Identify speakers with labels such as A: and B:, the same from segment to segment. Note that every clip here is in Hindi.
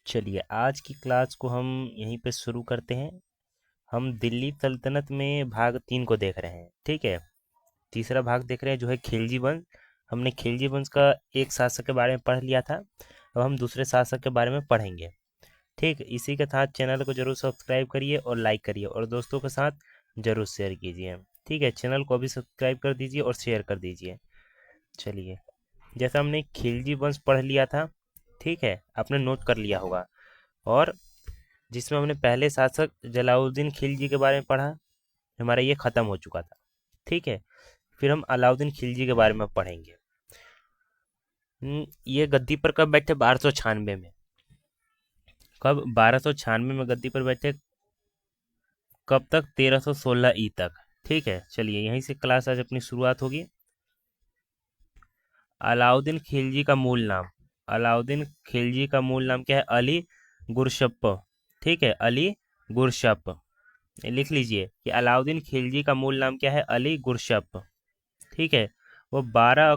A: चलिए आज की क्लास को हम यहीं पे शुरू करते हैं। हम दिल्ली सल्तनत में भाग 3 को देख रहे हैं। ठीक है, तीसरा भाग देख रहे हैं जो है खिलजी वंश। हमने खिलजी वंश का एक शासक के बारे में पढ़ लिया था। अब हम दूसरे शासक के बारे में पढ़ेंगे। ठीक, इसी के साथ चैनल को जरूर सब्सक्राइब करिए और लाइक करिए और दोस्तों के साथ जरूर शेयर कीजिए। ठीक है, चैनल को अभी सब्सक्राइब कर दीजिए और शेयर कर दीजिए। चलिए, जैसा हमने खिलजी वंश पढ़ लिया था, ठीक है, आपने नोट कर लिया होगा। और जिसमें हमने पहले शासक जलाउद्दीन खिलजी के बारे में पढ़ा, हमारा ये ख़त्म हो चुका था। ठीक है, फिर हम अलाउद्दीन खिलजी के बारे में पढ़ेंगे। ये गद्दी पर कब बैठे? 1296 में। कब? 1296 में गद्दी पर बैठे। कब तक? 1316 ई तक। ठीक है, चलिए यहीं से क्लास आज अपनी शुरुआत होगी। अलाउद्दीन खिलजी का मूल नाम, अलाउद्दीन खिलजी का मूल नाम क्या है? अली गुरशप। ठीक है, अली गुरशप। लिख लीजिए कि अलाउद्दीन खिलजी का मूल नाम क्या है? अली गुरशप। ठीक है, वो 22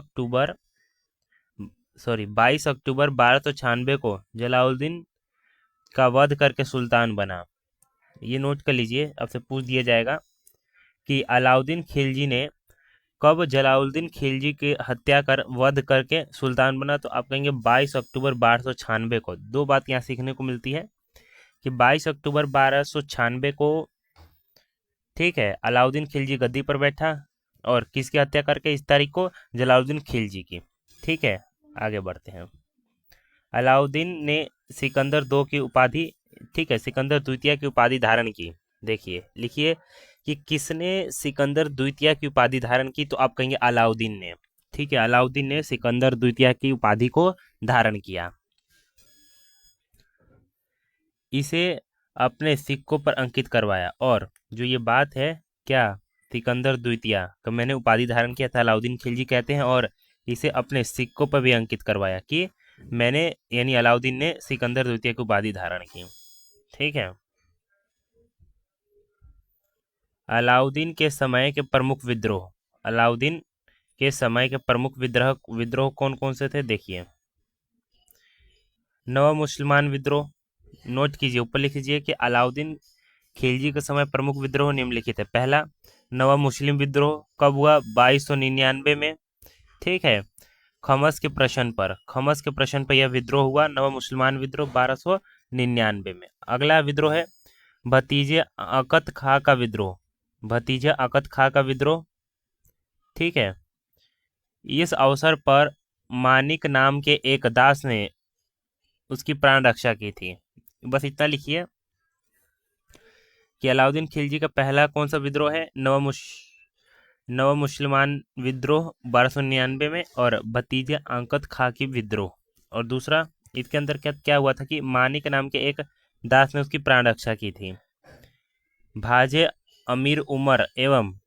A: अक्टूबर 1296 को जलालुद्दीन का वध करके सुल्तान बना। ये नोट कर लीजिए, आपसे पूछ दिया जाएगा कि अलाउद्दीन खिलजी ने कब जलालुद्दीन खिलजी की हत्या कर वध करके सुल्तान बना, तो आप कहेंगे 22 अक्टूबर 1296 को। दो बात यहाँ सीखने को मिलती है कि 22 अक्टूबर 1296 को, ठीक है, अलाउद्दीन खिलजी गद्दी पर बैठा और किसकी हत्या करके? इस तारीख को जलालुद्दीन खिलजी की। ठीक है, आगे बढ़ते हैं। अलाउद्दीन ने सिकंदर दो की उपाधि, ठीक है, सिकंदर द्वितीय की उपाधि धारण की। देखिए, लिखिए कि किसने सिकंदर द्वितीय की उपाधि धारण की, तो आप कहेंगे अलाउद्दीन ने। ठीक है, अलाउद्दीन ने सिकंदर द्वितीय की उपाधि को धारण किया। इसे अपने सिक्कों पर अंकित करवाया। और जो ये बात है, क्या? सिकंदर द्वितीय का मैंने उपाधि धारण किया था, अलाउद्दीन खिलजी कहते हैं, और इसे अपने सिक्कों पर भी अंकित करवाया कि मैंने, यानी अलाउद्दीन ने सिकंदर द्वितीय की उपाधि धारण की। ठीक है, अलाउद्दीन के समय के प्रमुख विद्रोह, अलाउद्दीन के समय के प्रमुख विद्रोह विद्रोह कौन कौन से थे? देखिए, नवा मुसलमान विद्रोह। नोट कीजिए, ऊपर लिख लीजिए कि अलाउद्दीन खिलजी के समय प्रमुख विद्रोह निम्नलिखित है। पहला, नवा मुस्लिम विद्रोह। कब हुआ? 2299 में। ठीक है, खमस के प्रश्न पर यह विद्रोह हुआ, नवा मुसलमान विद्रोह 1299 में। अगला विद्रोह है भतीजे अकत खां का विद्रोह, भतीजे अकत खां का विद्रोह। ठीक है, इस अवसर पर मानिक नाम के एक दास ने उसकी प्राण रक्षा की थी। बस इतना लिखिए कि अलाउद्दीन खिलजी का पहला कौन सा विद्रोह है? नव मुसलमान विद्रोह 1299 में, और भतीजे अंकत खां की विद्रोह। और दूसरा, इसके अंदर क्या क्या हुआ था कि मानिक नाम के एक दास ने उसकी प्राण रक्षा की थी। भाजे अमीर उमर एवं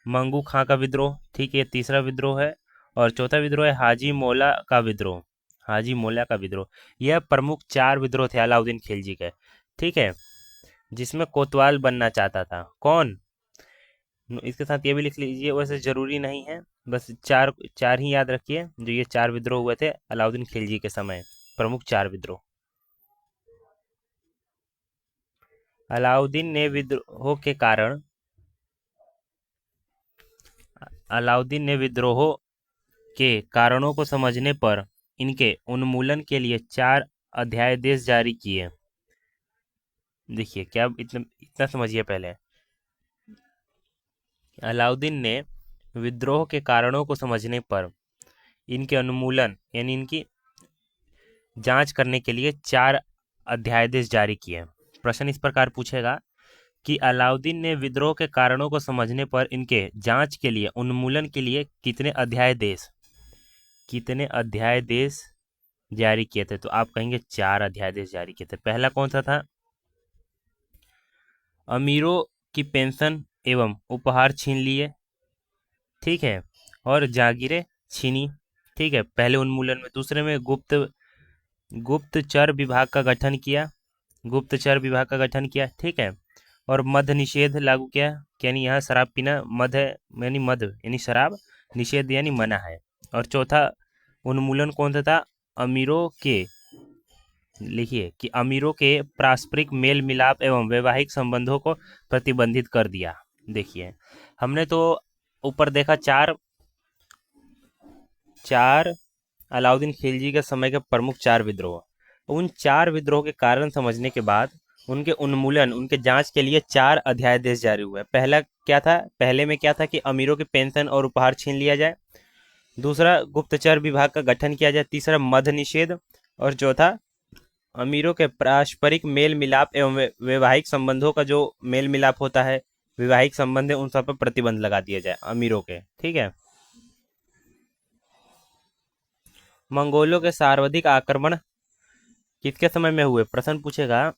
A: मंगू खां का विद्रोह। ठीक है, तीसरा विद्रोह है। और चौथा विद्रोह है हाजी मौला का विद्रोह, हाजी मौला का विद्रोह। यह प्रमुख 4 विद्रोह थे अलाउद्दीन खिलजी के। ठीक है, जिसमें कोतवाल बनना चाहता था। कौन? इसके साथ ये भी लिख लीजिए, वैसे जरूरी नहीं है, बस चार चार ही याद रखिए जो ये 4 विद्रोह हुए थे अलाउद्दीन खिलजी के समय, प्रमुख 4 विद्रोह। अलाउद्दीन ने विद्रोह के कारण, अलाउद्दीन ने विद्रोह के कारणों को समझने पर इनके उन्मूलन के लिए 4 अध्यादेश जारी किए। देखिए, क्या इतना इतना समझिए पहले। अलाउद्दीन ने विद्रोह के कारणों को समझने पर इनके उन्मूलन, यानी इनकी जांच करने के लिए 4 अध्यादेश जारी किए। प्रश्न इस प्रकार पूछेगा कि अलाउद्दीन ने विद्रोह के कारणों को समझने पर इनके जांच के लिए, उन्मूलन के लिए कितने अध्यादेश जारी किए थे? तो आप कहेंगे 4 अध्यादेश जारी किए थे। पहला कौन सा था? अमीरों की पेंशन एवं उपहार छीन लिए। ठीक है, और जागीरें छीनी। ठीक है, पहले उन्मूलन में। दूसरे में गुप्तचर विभाग का गठन किया, गुप्तचर विभाग का गठन किया। ठीक है, और मद्य निषेध लागू किया, यानी यहाँ शराब पीना, मद है यानी मद यानी शराब, निषेध यानी मना है। और चौथा उन्मूलन कौन सा था? अमीरों के लिखिए कि अमीरों के पारस्परिक मेल मिलाप एवं वैवाहिक संबंधों को प्रतिबंधित कर दिया। देखिए, हमने तो ऊपर देखा चार अलाउद्दीन खिलजी के समय के प्रमुख चार विद्रोह। उन चार विद्रोह के कारण समझने के बाद उनके उन्मूलन, उनके जांच के लिए चार अध्यादेश जारी हुए। पहला क्या था? पहले में क्या था कि अमीरों की पेंशन और उपहार छीन लिया जाए। दूसरा, गुप्तचर विभाग का गठन किया जाए। तीसरा, मद्य निषेध। और चौथा, अमीरों के पारस्परिक मेल मिलाप एवं वैवाहिक संबंधों का जो मेल मिलाप होता है, वैवाहिक संबंध है, उन सब पर प्रतिबंध लगा दिया जाए अमीरों के। ठीक है। मंगोलों के सर्वाधिक आक्रमण किसके समय में हुए? प्रश्न पूछेगा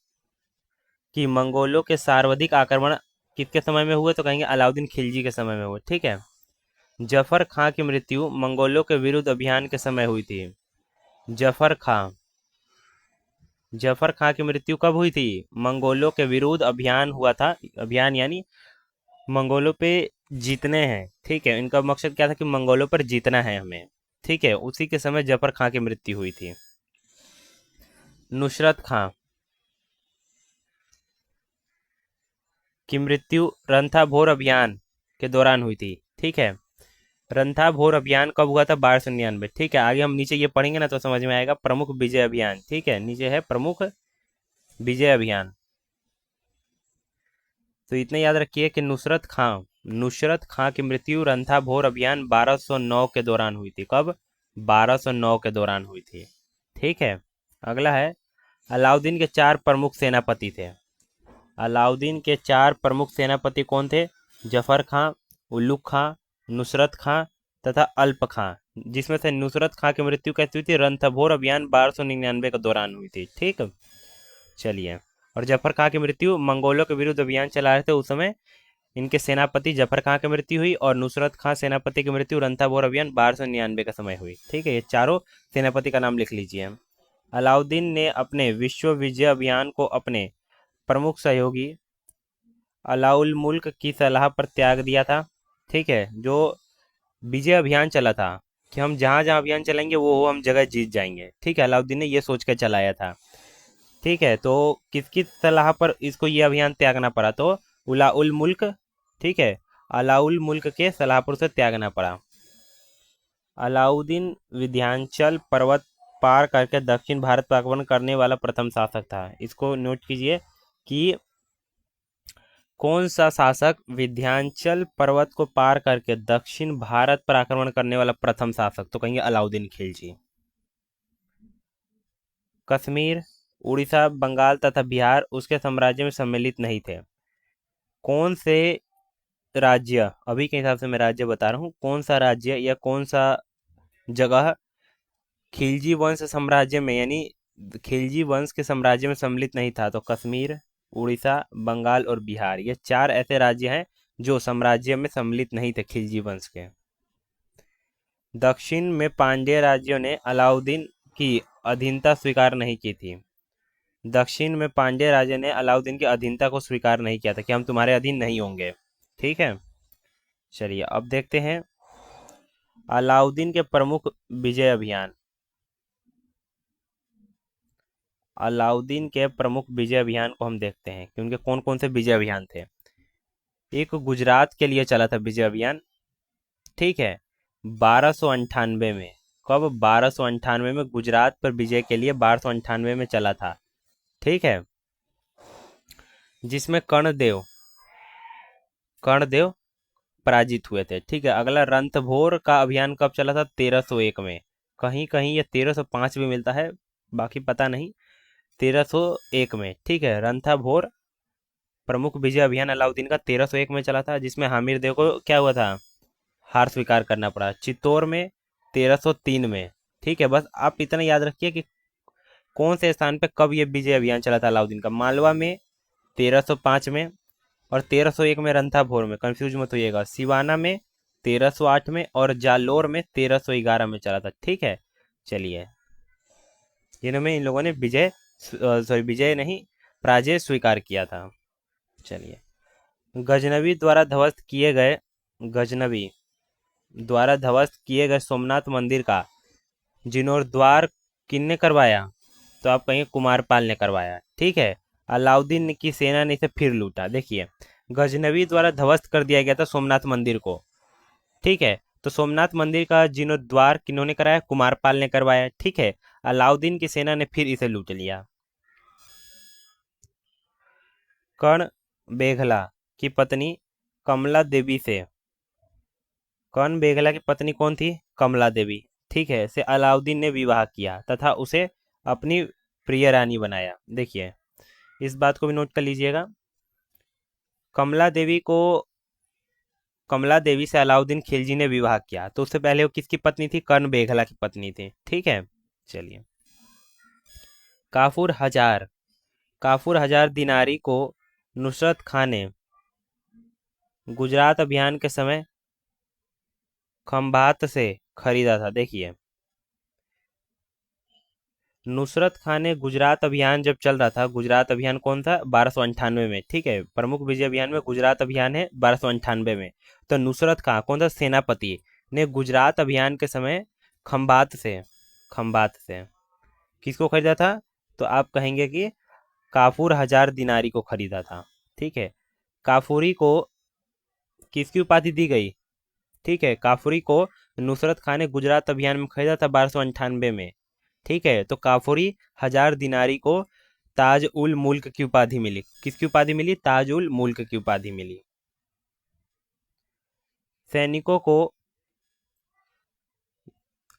A: कि मंगोलों के सर्वाधिक आक्रमण किसके समय में हुए, तो कहेंगे अलाउद्दीन खिलजी के समय में हुए। ठीक है। जफर खां की मृत्यु मंगोलों के विरुद्ध अभियान के समय हुई थी। जफर खां की मृत्यु कब हुई थी? मंगोलों के विरुद्ध अभियान हुआ था। अभियान यानी मंगोलों पे जीतने हैं। ठीक है, इनका मकसद क्या था कि मंगोलों पर जीतना है हमें। ठीक है, उसी के समय जफर खां की मृत्यु हुई थी। नुसरत खां की मृत्यु रणथाभोर अभियान के दौरान हुई थी। ठीक है, रणथाभोर अभियान कब हुआ था? 1299। ठीक है, आगे हम नीचे ये पढ़ेंगे ना तो समझ में आएगा। प्रमुख विजय अभियान। ठीक है, नीचे है प्रमुख विजय अभियान। तो इतना याद रखिए कि नुसरत खां की मृत्यु रणथाभोर अभियान 1209 के दौरान हुई थी। कब? 1209 के दौरान हुई थी। ठीक है। अगला है, अलाउद्दीन के चार प्रमुख सेनापति थे। अलाउद्दीन के चार प्रमुख सेनापति कौन थे? जफर खां, उल्लुक खां, नुसरत खां तथा अल्प खां। जिसमें से नुसरत खां की मृत्यु कैसी हुई थी? रणथंभौर अभियान 1299 के दौरान हुई थी। ठीक, चलिए। और जफर खां की मृत्यु मंगोलों के विरुद्ध अभियान चला रहे थे उस समय इनके सेनापति जफर खां की मृत्यु हुई, और नुसरत खां सेनापति की मृत्यु रणथंभौर अभियान 1299 के समय हुई। ठीक है, ये चारों सेनापति का नाम लिख लीजिए। अलाउद्दीन ने अपने विश्व विजय अभियान को अपने प्रमुख सहयोगी अलाउल मुल्क की सलाह पर त्याग दिया था। ठीक है, जो विजय अभियान चला था कि हम जहाँ जहाँ अभियान चलेंगे वो हम जगह जीत जाएंगे। ठीक है, अलाउद्दीन ने ये सोच कर चलाया था। ठीक है, तो किसकी सलाह पर इसको ये अभियान त्यागना पड़ा? तो उलाउल मुल्क। ठीक है, अलाउल मुल्क के सलाह पर उसे त्यागना पड़ा। अलाउद्दीन विंध्याचल पर्वत पार करके दक्षिण भारत पर आक्रमण करने वाला प्रथम शासक था। इसको नोट कीजिए कि कौन सा शासक विंध्याचल पर्वत को पार करके दक्षिण भारत पर आक्रमण करने वाला प्रथम शासक? तो कहेंगे अलाउद्दीन खिलजी। कश्मीर, उड़ीसा, बंगाल तथा बिहार उसके साम्राज्य में सम्मिलित नहीं थे। कौन से राज्य, अभी के हिसाब से मैं राज्य बता रहा हूँ, कौन सा राज्य या कौन सा जगह खिलजी वंश साम्राज्य में यानी खिलजी वंश के साम्राज्य में सम्मिलित नहीं था? तो कश्मीर, उड़ीसा, बंगाल और बिहार, ये चार ऐसे राज्य हैं जो साम्राज्य में सम्मिलित नहीं थे खिलजी वंश के। दक्षिण में पांड्य राज्यों ने अलाउद्दीन की अधीनता स्वीकार नहीं की थी। दक्षिण में पांड्य राज्य ने अलाउद्दीन की अधीनता को स्वीकार नहीं किया था कि हम तुम्हारे अधीन नहीं होंगे। ठीक है, चलिए अब देखते हैं अलाउद्दीन के प्रमुख विजय अभियान। अलाउद्दीन के प्रमुख विजय अभियान को हम देखते हैं कि उनके कौन कौन से विजय अभियान थे। एक गुजरात के लिए चला था विजय अभियान। ठीक है, 1298 में। कब? 1298 में गुजरात पर विजय के लिए 1298 में चला था। ठीक है, जिसमें कर्णदेव पराजित हुए थे। ठीक है, अगला रणथंभौर का अभियान कब चला था? 1301 में। कहीं कहीं ये 1305 भी मिलता है, बाकी पता नहीं। 1301 में। ठीक है, रणथंभौर प्रमुख विजय अभियान अलाउद्दीन का 1301 में चला था, जिसमें हामिर देव को क्या हुआ था? हार स्वीकार करना पड़ा। चित्तौड़ में 1303 में। ठीक है, बस आप इतना याद रखिए कि कौन से स्थान पे कब ये विजय अभियान चला था अलाउद्दीन का। मालवा में 1305 में, और 1301 में रणथंभौर में, कंफ्यूज मत होइएगा। सिवाना में 1308 में, और जालोर में 1311 में चला था। ठीक है, चलिए, जिनमें इन लोगों ने विजय नहीं, पराजय स्वीकार किया था। चलिए, गजनवी द्वारा ध्वस्त किए गए सोमनाथ मंदिर का जीर्णोद्धार किसने करवाया? तो आप कहेंगे कुमारपाल ने करवाया। ठीक है। अलाउद्दीन की सेना ने इसे फिर लूटा। देखिए, गजनवी द्वारा ध्वस्त कर दिया गया था सोमनाथ मंदिर को। ठीक है। तो सोमनाथ मंदिर का जीर्णोद्वार किन्होंने कराया? कुमारपाल ने करवाया। ठीक है। अलाउद्दीन की सेना ने फिर इसे लूट लिया। कर्ण बेघला की पत्नी कमला देवी से, कर्ण बेघला की पत्नी कौन थी? कमला देवी। ठीक है। से अलाउद्दीन ने विवाह किया तथा उसे अपनी प्रिय रानी बनाया। देखिए, इस बात को भी नोट कर लीजिएगा। कमला देवी को, कमला देवी से अलाउद्दीन खिलजी ने विवाह किया, तो उससे पहले वो किसकी पत्नी थी? कर्ण बेघला की पत्नी थी। ठीक है। चलिए, काफूर हजार, काफूर हजार दिनारी को नुसरत खान ने गुजरात अभियान के समय खंभात से खरीदा था। देखिए, नुसरत खान ने गुजरात अभियान जब चल रहा था, गुजरात अभियान कौन था? 1298 में। ठीक है। प्रमुख विजय अभियान में गुजरात अभियान है 1298 में। तो नुसरत खान कौन था? सेनापति ने गुजरात अभियान के समय खंभात से, खंभात से किसको खरीदा था? तो आप कहेंगे कि काफूर हजार दिनारी को खरीदा था। ठीक है। काफूरी को किसकी उपाधि दी गई? ठीक है। काफूरी को नुसरत खान ने गुजरात अभियान में खरीदा था 1298 में। ठीक है। तो काफूरी हजार दिनारी को ताज उल मुल्क की उपाधि मिली। किसकी उपाधि मिली? ताज उल मुल्क की उपाधि मिली। सैनिकों को,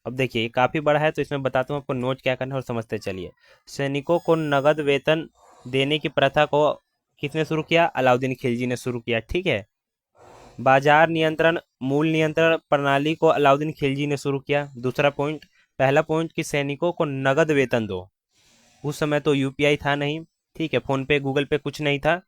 A: अब देखिए ये काफी बड़ा है तो इसमें बताता हूँ आपको नोट क्या करना है और समझते चलिए। सैनिकों को नगद वेतन देने की प्रथा को किसने शुरू किया? अलाउद्दीन खिलजी ने शुरू किया। ठीक है। बाजार नियंत्रण, मूल नियंत्रण प्रणाली को अलाउद्दीन खिलजी ने शुरू किया। दूसरा पॉइंट, पहला पॉइंट कि सैनिकों को नगद वेतन दो। उस समय तो यूपीआई था नहीं। ठीक है। फोन पे, गूगल पे कुछ नहीं था।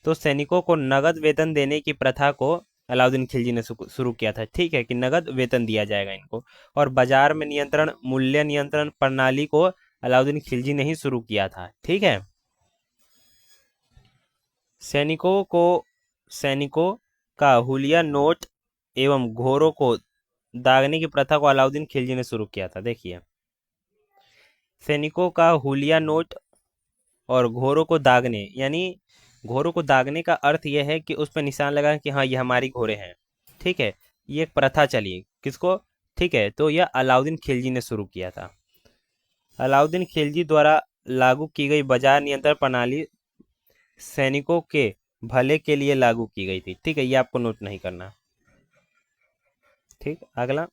A: तो सैनिकों को नगद वेतन देने की प्रथा को अलाउद्दीन खिलजी ने शुरू किया था। ठीक है, कि नगद वेतन दिया जाएगा इनको। और बाजार में नियंत्रण, मूल्य नियंत्रण प्रणाली को अलाउद्दीन खिलजी ने ही शुरू किया था। ठीक है। सैनिकों को, सैनिकों का हुलिया नोट एवं घोड़ों को दागने की प्रथा को अलाउद्दीन खिलजी ने शुरू किया था। देखिए, सैनिकों का हुलिया नोट और घोड़ों को दागने, यानी घोड़ों को दागने का अर्थ यह है कि उस पर निशान लगा कि हाँ ये हमारी घोड़े हैं। ठीक है। ये एक प्रथा चली किसको? ठीक है। तो यह अलाउद्दीन खिलजी ने शुरू किया था। अलाउद्दीन खिलजी द्वारा लागू की गई बाजार नियंत्रण प्रणाली सैनिकों के भले के लिए लागू की गई थी। ठीक है। ये आपको नोट नहीं करना। ठीक। अगला,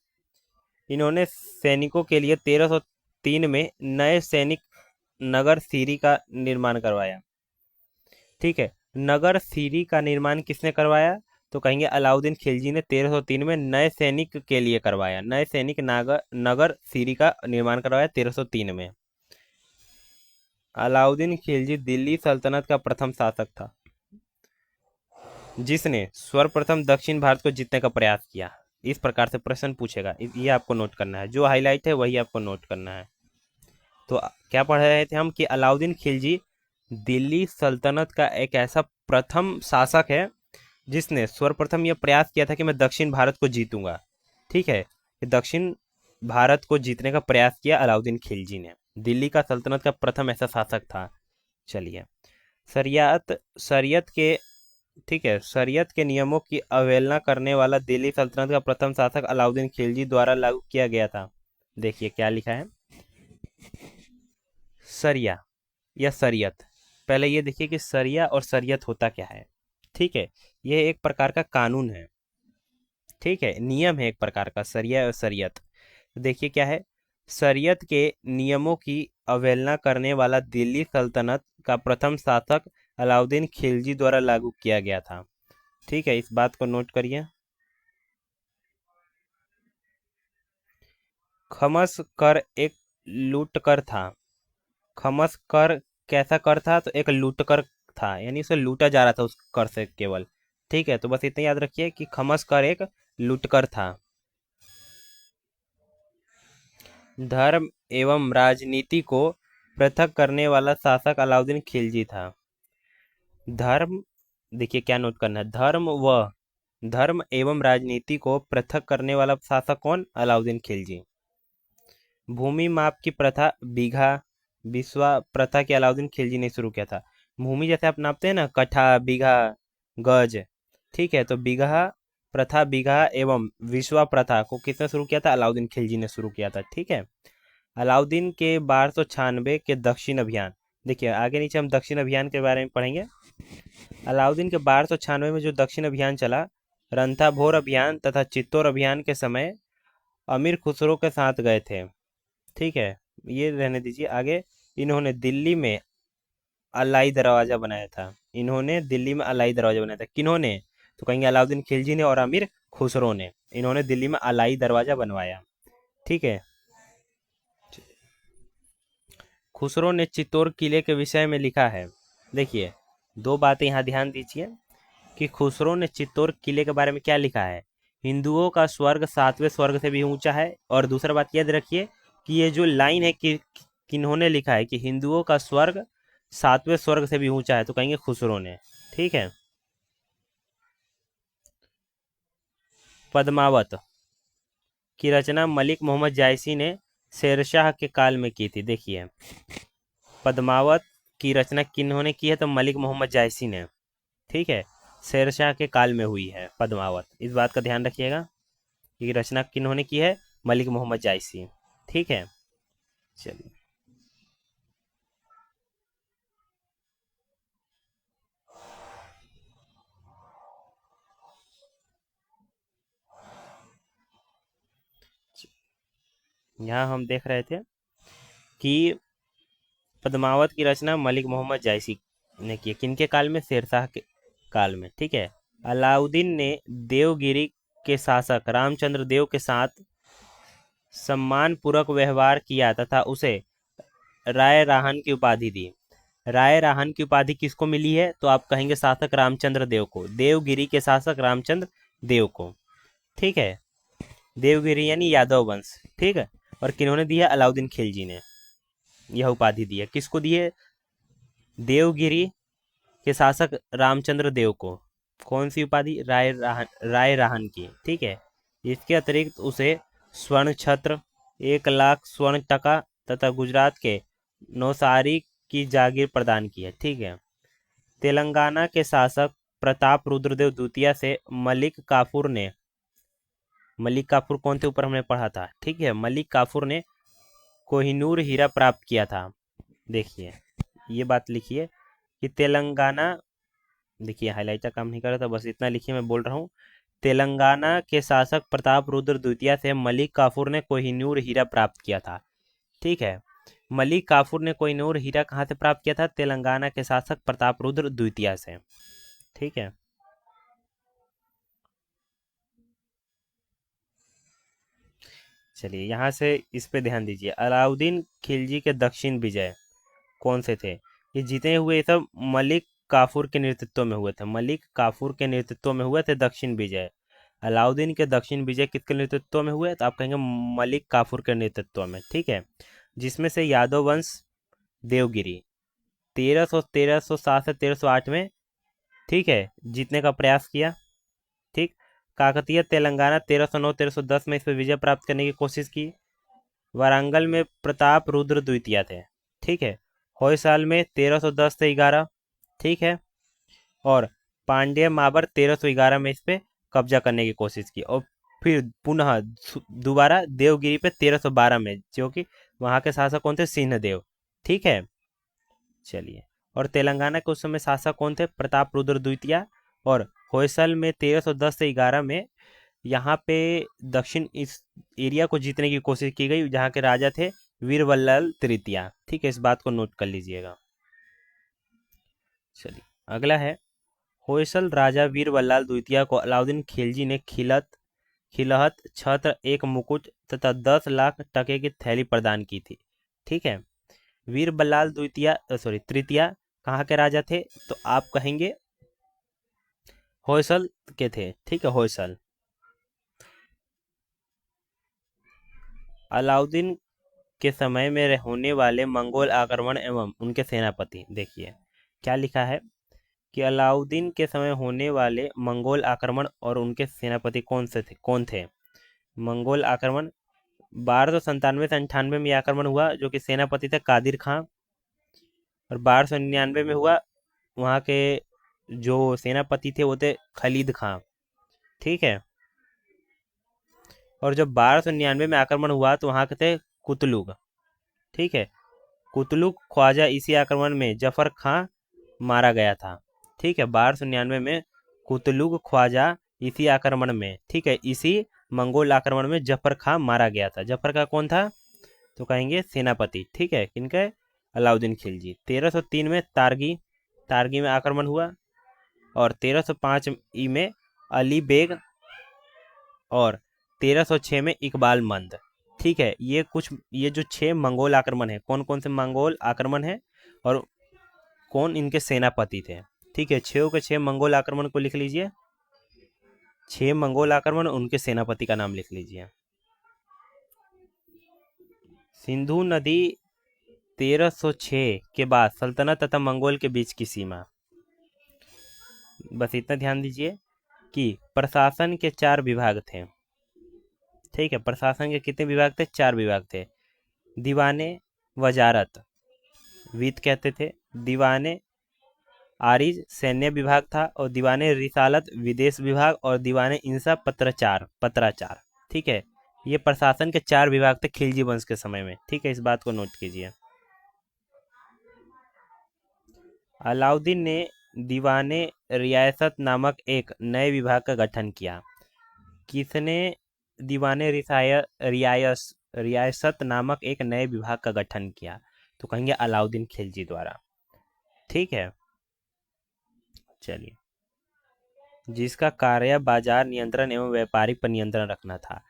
A: इन्होंने सैनिकों के लिए 1303 में नए सैनिक नगर सीरी का निर्माण करवाया। ठीक है। नगर सीरी का निर्माण किसने करवाया? तो कहेंगे अलाउद्दीन खिलजी ने 1303 में नए सैनिक के लिए करवाया। नए सैनिक नगर नगर सीरी का निर्माण करवाया 1303 में। अलाउद्दीन खिलजी दिल्ली सल्तनत का प्रथम शासक था जिसने सर्वप्रथम दक्षिण भारत को जीतने का प्रयास किया। इस प्रकार से प्रश्न पूछेगा, ये आपको नोट करना है। जो हाईलाइट है वही आपको नोट करना है। तो क्या पढ़ रहे थे हम कि अलाउद्दीन खिलजी दिल्ली सल्तनत का एक ऐसा प्रथम शासक है जिसने सर्वप्रथम यह प्रयास किया था कि मैं दक्षिण भारत को जीतूंगा। ठीक है। कि दक्षिण भारत को जीतने का प्रयास किया अलाउद्दीन खिलजी ने। दिल्ली का सल्तनत का प्रथम ऐसा शासक था। चलिए, शरियत, शरीयत के, ठीक है, शरीयत के नियमों की अवहेलना करने वाला दिल्ली सल्तनत का प्रथम शासक अलाउद्दीन खिलजी द्वारा लागू किया गया था। देखिए क्या लिखा है, शरिया या शरीयत। पहले ये देखिए कि शरिया और शरीयत होता क्या है। ठीक है। ये एक प्रकार का कानून है। ठीक है, नियम है एक प्रकार का, शरिया और शरीयत। देखिए क्या है, शरीयत के नियमों की अवहेलना करने वाला दिल्ली सल्तनत का प्रथम शासक अलाउद्दीन खिलजी द्वारा लागू किया गया था। ठीक है, इस बात को नोट करिए। खमस कर एक लूट कर था। खमस कर कैसा कर था? तो एक लूट कर था, यानी उसे लूटा जा रहा था उस कर से केवल। ठीक है। तो बस इतना याद रखिए कि खमस कर एक लूट कर था। धर्म एवं राजनीति को पृथक करने वाला शासक अलाउद्दीन खिलजी था। धर्म, देखिए क्या नोट करना है, धर्म एवं राजनीति को पृथक करने वाला शासक कौन? अलाउद्दीन खिलजी। भूमि माप की प्रथा, बीघा विश्वा प्रथा के अलाउद्दीन खिलजी ने शुरू किया था। भूमि जैसे आप नापते हैं ना, कट्ठा, बीघा, गज, ठीक है, तो बीघा प्रथा, बीघा एवं विश्वा प्रथा को किसने शुरू किया था? अलाउद्दीन खिलजी ने शुरू किया था। ठीक है। अलाउद्दीन के 1296 के दक्षिण अभियान, देखिए आगे नीचे हम दक्षिण अभियान के बारे में पढ़ेंगे। अलाउद्दीन के 1296 में जो दक्षिण अभियान चला, रंथाभोर अभियान तथा चित्तौड़ अभियान के समय अमीर खुसरो के साथ गए थे। ठीक है, ये रहने दीजिए। आगे इन्होंने दिल्ली में अलाई दरवाजा बनाया था। इन्होंने दिल्ली में अलाई दरवाजा बनाया था। किन्होंने? तो कहेंगे अलाउद्दीन खिलजी ने और अमीर खुसरो ने। इन्होंने दिल्ली में अलाई दरवाजा बनवाया। ठीक है। खुसरो ने चित्तौड़ किले के विषय में लिखा है। देखिए, दो बातें यहाँ ध्यान दीजिए कि खुसरो ने चित्तौड़ किले के बारे में क्या लिखा है। हिंदुओं का स्वर्ग 7वें स्वर्ग से भी ऊंचा है। और दूसरा बात याद रखिए कि ये जो लाइन है कि किन्होंने लिखा है कि हिंदुओं का स्वर्ग 7वें स्वर्ग से भी ऊंचा है, तो कहेंगे खुसरो ने। ठीक है। पद्मावत की रचना मलिक मोहम्मद जायसी ने शेरशाह के काल में की थी। देखिए, पद्मावत की रचना किन्होंने की है? तो मलिक मोहम्मद जायसी ने। ठीक है, शेरशाह के काल में हुई है पद्मावत। इस बात का ध्यान रखिएगा कि रचना किन्होंने की है? मलिक मोहम्मद जायसी। ठीक है। चलिए, यहाँ हम देख रहे थे कि पद्मावत की रचना मलिक मोहम्मद जायसी ने की। किनके काल में? शेरशाह के काल में। ठीक है। अलाउद्दीन ने देवगिरी के शासक रामचंद्र देव के साथ सम्मानपूर्वक व्यवहार किया तथा उसे राय राहन की उपाधि दी। राय राहन की उपाधि किसको मिली है? तो आप कहेंगे शासक रामचंद्र देव को, देवगिरी के शासक रामचंद्र देव को। ठीक है, देवगिरी यानी यादव वंश। ठीक है। और किन्होंने दिया? अलाउद्दीन खिलजी ने यह उपाधि दी है। किसको दी है? देवगिरी के शासक रामचंद्र देव को। कौन सी उपाधि? राय राहन की। ठीक है। इसके अतिरिक्त उसे स्वर्ण छत्र, 1 लाख स्वर्ण टका तथा गुजरात के नौसारी की जागीर प्रदान की है। ठीक है। तेलंगाना के शासक प्रताप रुद्रदेव द्वितीय से मलिक काफूर कौन थे? ऊपर हमने पढ़ा था। ठीक है, मलिक काफूर ने कोहिनूर हीरा प्राप्त किया था। देखिए, ये बात लिखिए कि तेलंगाना, देखिए हाईलाइटर काम नहीं कर रहा था, बस इतना लिखिए, मैं बोल रहा हूँ। तेलंगाना के शासक प्रताप रुद्र द्वितीय से मलिक काफूर ने कोहिनूर हीरा प्राप्त किया था। ठीक है। मलिक काफूर ने कोहिनूर हीरा कहाँ से प्राप्त किया था? तेलंगाना के शासक प्रताप रुद्र द्वितीय से। ठीक है। चलिए, यहाँ से इस पे ध्यान दीजिए। अलाउद्दीन खिलजी के दक्षिण विजय कौन से थे? ये जीते हुए ये सब मलिक काफूर के नेतृत्व में हुए थे। मलिक काफूर के नेतृत्व में हुए थे दक्षिण विजय। अलाउद्दीन के दक्षिण विजय किसके नेतृत्व में हुए? तो आप कहेंगे मलिक काफूर के नेतृत्व में। ठीक है। जिसमें से यादव वंश देवगिरी 1307 से 1308 में, ठीक है, जीतने का प्रयास किया। ठीक। काकतीय तेलंगाना 1309 1310 में इस पर विजय प्राप्त करने की कोशिश की। वारंगल में प्रताप रुद्र द्वितीय थे। ठीक है। होयसाल में 1310 से 11। ठीक है। और पांड्य माबर 1311 में इस पे कब्जा करने की कोशिश की। और फिर पुनः दोबारा देवगिरी पे 1312 में, जो कि वहाँ के शासक कौन थे? सिंहदेव। ठीक है। चलिए, और तेलंगाना के उस समय शासक कौन थे? प्रताप रुद्र द्वितीय। और होयसल में 1310 से 11 में यहाँ पे दक्षिण इस एरिया को जीतने की कोशिश की गई, जहाँ के राजा थे वीरबल्लाल तृतीय। ठीक है, इस बात को नोट कर लीजिएगा। चलिए, अगला है होयसल राजा वीरबल्लाल द्वितीय को अलाउद्दीन खिलजी ने खिलहत छत्र, एक मुकुट तथा 10 लाख टके की थैली प्रदान की थी। ठीक है। वीरबल्लाल तृतीय कहाँ के राजा थे? तो आप कहेंगे होयसल के थे। ठीक है, होयसल। अलाउद्दीन के समय में होने वाले मंगोल आक्रमण एवं उनके सेनापति, देखिए क्या लिखा है कि अलाउद्दीन के समय होने वाले मंगोल आक्रमण और उनके सेनापति कौन थे? मंगोल आक्रमण 1297 से 98 में ये आक्रमण हुआ, जो कि सेनापति थे कादिर खां। और 1299 में हुआ, वहाँ के जो सेनापति थे वो थे खलीद खां। ठीक है। और जब 1299 में आक्रमण हुआ तो वहाँ के थे कुतलुग। ठीक है। कुतलुग ख्वाजा इसी आक्रमण में जफर खां मारा गया था। ठीक है। 1299 में कुतलुग ख्वाजा इसी आक्रमण में, ठीक है, इसी मंगोल आक्रमण में जफर खां मारा गया था। जफर खां कौन था? तो कहेंगे सेनापति। ठीक है, किनके? अलाउद्दीन खिलजी। 1303 में तारगी में आक्रमण हुआ। और 1305 ई में अली बेग। और 1306 में इकबाल मंद। ठीक है, ये जो 6 मंगोल आक्रमण है, कौन कौन से मंगोल आक्रमण है और कौन इनके सेनापति थे। ठीक है, 6 के 6 मंगोल आक्रमण को लिख लीजिए। 6 मंगोल आक्रमण, उनके सेनापति का नाम लिख लीजिए। सिंधु नदी 1306 के बाद सल्तनत तथा मंगोल के बीच की सीमा। बस इतना ध्यान दीजिए कि प्रशासन के 4 विभाग थे। ठीक है, प्रशासन के कितने विभाग थे? 4 विभाग थे। दीवाने वजारत वित्त कहते थे, दीवाने आरिज सैन्य विभाग था, और दीवाने रिसालत विदेश विभाग, और दीवाने इंसा पत्राचार। ठीक है, ये प्रशासन के 4 विभाग थे खिलजी वंश के समय में। ठीक है, इस बात को नोट कीजिए। अलाउद्दीन ने दीवाने रियासत नामक एक नए विभाग का गठन किया। किसने दीवाने रियासत नामक एक नए विभाग का गठन किया? तो कहेंगे अलाउद्दीन खिलजी द्वारा। ठीक है, चलिए। जिसका कार्य बाजार नियंत्रण एवं व्यापारिक पर नियंत्रण रखना था।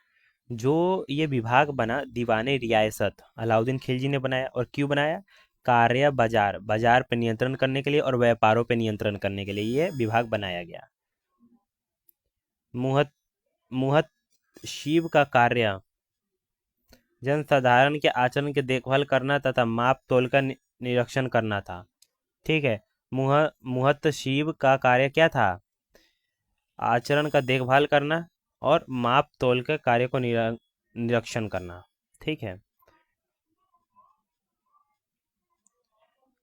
A: जो ये विभाग बना दीवाने रियासत, अलाउद्दीन खिलजी ने बनाया। और क्यों बनाया? कार्य बाजार पर नियंत्रण करने के लिए और व्यापारों पर नियंत्रण करने के लिए ये विभाग बनाया गया। मुहत मुहत शिव का कार्य जनसाधारण के आचरण की देखभाल करना तथा माप तोल का निरीक्षण करना था। ठीक है, मुहत शिव का कार्य क्या था? आचरण का देखभाल करना और माप तोल के कार्य को निरीक्षण करना। ठीक है।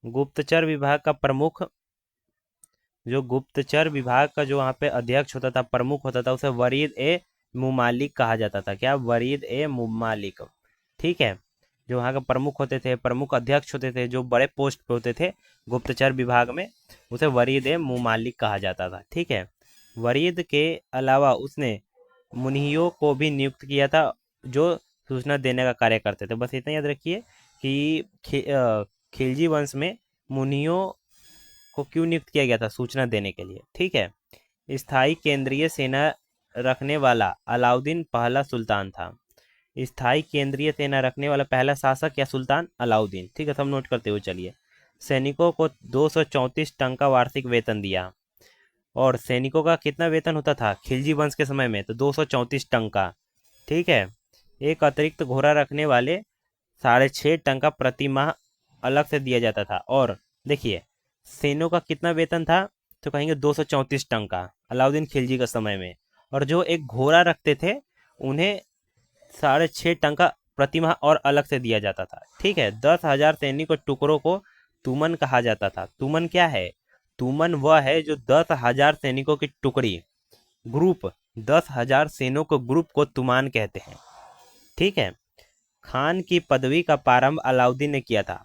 A: गुप्तचर विभाग का प्रमुख, जो गुप्तचर विभाग का जो वहाँ पे अध्यक्ष होता था, प्रमुख होता था, उसे वरीद ए मुमालिक कहा जाता था। क्या? वरीद ए मुमालिक। ठीक है, जो वहाँ के प्रमुख होते थे, प्रमुख अध्यक्ष होते थे, जो बड़े पोस्ट पे होते थे गुप्तचर विभाग में, उसे वरीद ए मुमालिक कहा जाता था। ठीक है, वरीद के अलावा उसने मुनियों को भी नियुक्त किया था, जो सूचना देने का कार्य करते थे। बस इतना याद रखिए कि खिलजी वंश में मुनियों को क्यों नियुक्त किया गया था? सूचना देने के लिए। ठीक है। स्थायी केंद्रीय सेना रखने वाला अलाउद्दीन पहला सुल्तान था। स्थायी केंद्रीय सेना रखने वाला पहला शासक या सुल्तान अलाउद्दीन। ठीक है, सब नोट करते हुए चलिए। सैनिकों को 234 टंका का वार्षिक वेतन दिया। और सैनिकों का कितना वेतन होता था खिलजी वंश के समय में? तो 234 टंका। ठीक है। एक अतिरिक्त घोड़ा रखने वाले 6.5 टंका प्रति माह अलग से दिया जाता था। और देखिए, सैनिकों का कितना वेतन था? तो कहेंगे 234 टंका अलाउद्दीन खिलजी के समय में। और जो एक घोड़ा रखते थे उन्हें 6.5 टंका प्रति माह और अलग से दिया जाता था। ठीक है। 10,000 सैनिक और टुकड़ों को तुमन कहा जाता था। तुमन क्या है? तुमन वह है जो 10,000 सैनिकों की टुकड़ी, ग्रुप, 10,000 सैनिकों को ग्रुप को तुमान कहते हैं। ठीक है। खान की पदवी का प्रारंभ अलाउद्दीन ने किया था।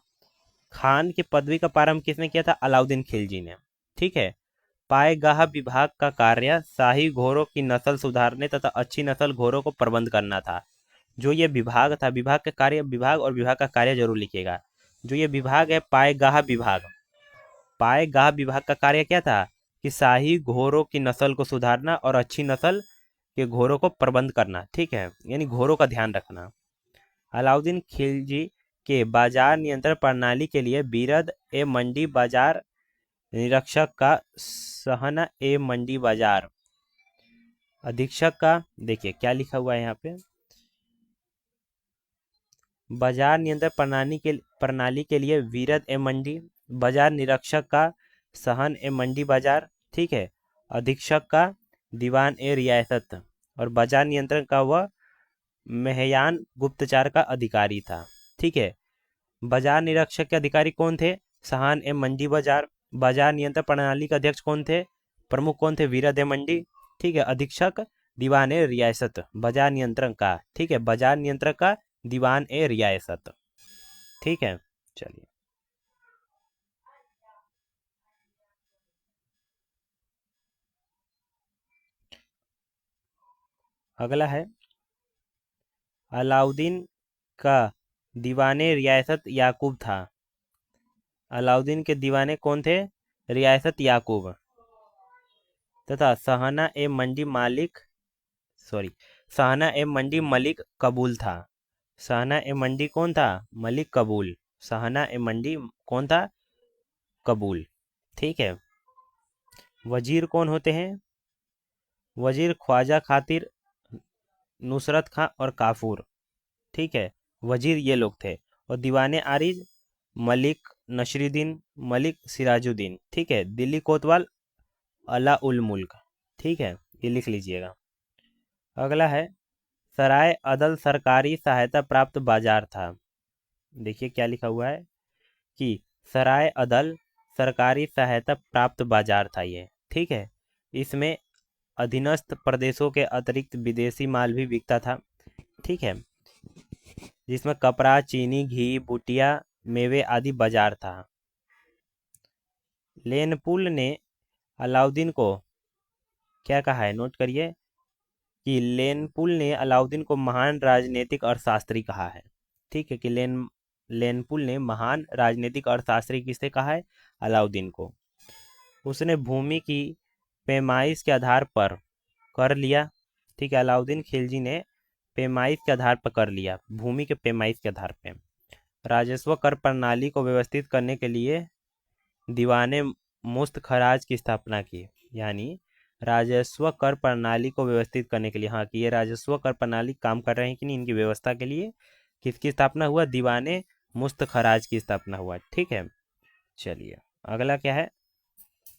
A: खान की पदवी का प्रारंभ किसने किया था? अलाउद्दीन खिलजी ने। ठीक है। पायगाह विभाग का कार्य शाही घोड़ों की नस्ल सुधारने तथा अच्छी नस्ल घोड़ों को प्रबंध करना था। जो ये विभाग था, विभाग का कार्य, विभाग और विभाग का कार्य जरूर लिखिएगा। जो ये विभाग है पायगाह विभाग, पायगाह विभाग का कार्य क्या था? कि शाही घोड़ों की नस्ल को सुधारना और अच्छी नस्ल के घोड़ों को प्रबंध करना। ठीक है, यानी घोड़ों का ध्यान रखना। अलाउद्दीन खिलजी के बाजार नियंत्रण प्रणाली के लिए बीरद ए मंडी बाजार निरीक्षक का सहना ए मंडी बाजार अधीक्षक का, देखिए क्या लिखा हुआ है यहाँ पे, बाजार नियंत्रण प्रणाली के लिए बीरद ए मंडी बाजार निरीक्षक का सहन ए मंडी बाजार। ठीक है। अधीक्षक का दीवान ए रियासत। और बाजार नियंत्रण का वह मेहयान गुप्तचर का अधिकारी था। ठीक है। बाजार निरीक्षक के अधिकारी कौन थे? सहान ए मंडी बाजार। बाजार नियंत्रण प्रणाली के अध्यक्ष कौन थे? प्रमुख कौन थे? वीरा दे मंडी। ठीक है। अधीक्षक दीवान ए रियासत बाजार नियंत्रण का। ठीक है, बाजार नियंत्रक का दीवान ए रियासत। ठीक है, चलिए अगला है, अलाउद्दीन का दीवाने रियासत याकूब था। अलाउद्दीन के दीवाने कौन थे? रियासत याकूब। तथा सहाना ए मंडी मालिक, सॉरी, सहाना ए मंडी मलिक कबूल था। सहाना ए मंडी कौन था? मलिक कबूल। सहाना ए मंडी कौन था? कबूल। ठीक है। वजीर कौन होते हैं? वजीर ख्वाजा खातिर, नुसरत खां और काफूर। ठीक है, वजीर ये लोग थे। और दीवाने आरिज, मलिक नसरुद्दीन, मलिक सिराजुद्दीन। ठीक है। दिल्ली कोतवाल अला उल मुल्क। ठीक है, ये लिख लीजिएगा। अगला है, सराय अदल सरकारी सहायता प्राप्त बाजार था। देखिए क्या लिखा हुआ है कि सराय अदल सरकारी सहायता प्राप्त बाजार था ये। ठीक है। इसमें अधीनस्थ प्रदेशों के अतिरिक्त विदेशी माल भी बिकता था। ठीक है, जिसमें कपड़ा, चीनी, घी, बुटिया, मेवे आदि बाजार था। लेनपुल ने अलाउद्दीन को क्या कहा है, नोट करिए कि लेनपुल ने अलाउद्दीन को महान राजनीतिक अर्थशास्त्री कहा है। ठीक है, कि लेनपुल ने महान राजनीतिक अर्थशास्त्री किसे कहा है? अलाउद्दीन को। उसने भूमि की पैमाइश के आधार पर कर लिया। ठीक है, अलाउद्दीन खिलजी ने पैमाइश के आधार पर कर लिया, भूमि के पैमाइश के आधार पर। राजस्व कर प्रणाली को व्यवस्थित करने के लिए दीवाने मुफ्त खराज की स्थापना की। यानी राजस्व कर प्रणाली को व्यवस्थित करने के लिए, हाँ, कि ये राजस्व कर प्रणाली काम कर रहे हैं कि नहीं, इनकी व्यवस्था के लिए किसकी स्थापना हुआ? दीवाने मुफ्त खराज की स्थापना हुआ। ठीक है, चलिए अगला क्या है,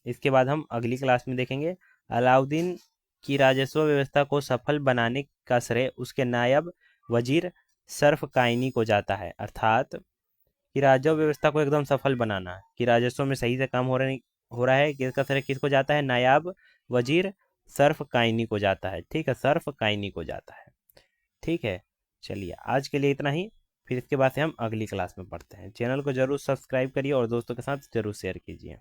A: इसके बाद हम अगली क्लास में देखेंगे। अलाउद्दीन की राजस्व व्यवस्था को सफल बनाने का श्रेय उसके नायब वजीर सर्फकाइनी को जाता है। अर्थात कि राजस्व व्यवस्था को एकदम सफल बनाना, कि राजस्व में सही से काम हो रहा है, कि इसका श्रेय किसको जाता है? नायाब वजीर सर्फकाइनी को जाता है। ठीक है, सर्फकाइनी को जाता है। ठीक है, चलिए आज के लिए इतना ही। फिर इसके बाद से हम अगली क्लास में पढ़ते हैं। चैनल को जरूर सब्सक्राइब करिए और दोस्तों के साथ जरूर शेयर कीजिए।